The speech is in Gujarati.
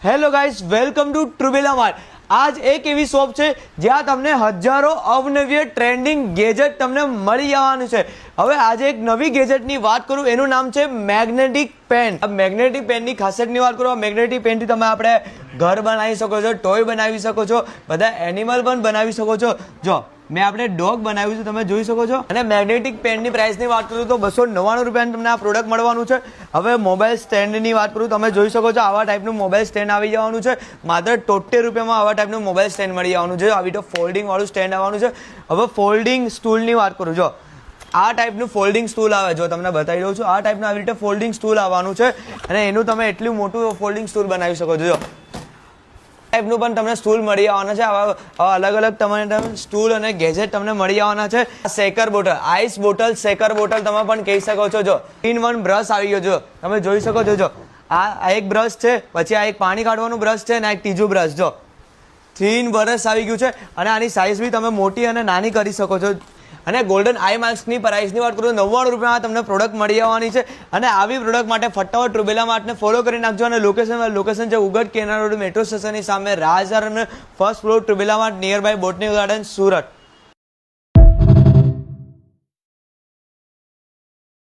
Hello guys, welcome to Trubella Mart. આજ એક એવી શોપ છે જ્યાં તમને હજારો અવનવીય ટ્રેન્ડિંગ ગેજેટ તમને મળી જવાનું છે। હવે આજે એક નવી ગેજેટની વાત કરું, એનું નામ છે મેગ્નેટિક પેન। આ મેગ્નેટિક પેનની ખાસિયતની વાત કરું, આ મેગ્નેટિક પેનથી તમે આપણે ઘર બનાવી શકો છો, ટોય બનાવી શકો છો, બધા એનિમલ પણ બનાવી શકો છો। જો મેં આપણે ડોગ બનાવ્યું છે, તમે જોઈ શકો છો। અને મેગ્નેટિક પેનની પ્રાઇસની વાત કરું તો 299 રૂપિયાની તમને આ પ્રોડક્ટ મળવાનું છે। હવે મોબાઈલ સ્ટેન્ડની વાત કરું, તમે જોઈ શકો છો આવા ટાઈપનું મોબાઈલ સ્ટેન્ડ આવી જવાનું છે। માત્ર 73 રૂપિયામાં આવા ટાઈપનું મોબાઈલ સ્ટેન્ડ મળી જવાનું છે। આવી તો ફોલ્ડિંગ વાળું સ્ટેન્ડ આવવાનું છે। હવે ફોલ્ડિંગ સ્ટૂલની વાત કરું, જો આ ટાઈપનું ફોલ્ડિંગ સ્ટૂલ આવે, જો તમને બતાવી દઉં છું, આ ટાઈપનું આવી રીતે ફોલ્ડિંગ સ્ટૂલ આવવાનું છે। અને એનું તમે એટલું મોટું ફોલ્ડિંગ સ્ટૂલ બનાવી શકો છો। જો ટાઈપનું પણ તમને સ્ટૂલ મળી આવવાના છે। આવા અલગ અલગ તમને સ્ટૂલ અને ગેજેટ તમને મળી આવવાના છે। Shaker bottle, ice bottle, shaker bottle તમે પણ કહી શકો છો। જો 3-in-1 બ્રશ આવી ગયો, જો તમે જોઈ શકો છો। જો આ એક બ્રશ છે, પછી આ એક પાણી કાઢવાનું બ્રશ છે, અને આ એક ત્રીજું બ્રશ, જો 3 બ્રશ આવી ગયું છે। અને આની સાઇઝ બી તમે મોટી અને નાની કરી શકો છો। અને ગોલ્ડન આઈ માસ્કની પ્રાઇસની વાત કરું તો 99 રૂપિયામાં તમને પ્રોડક્ટ મળી આવવાની છે। અને આવી પ્રોડક્ટ માટે ફટાફટ ટ્રુબેલા માર્ટને ફોલો કરી નાખજો। અને લોકેશન છે ઉગડ કેનાલ રોડ, મેટ્રો સ્ટેશનની સામે, રાજ અને first floor, Trubella Mart, near by botany garden, Surat.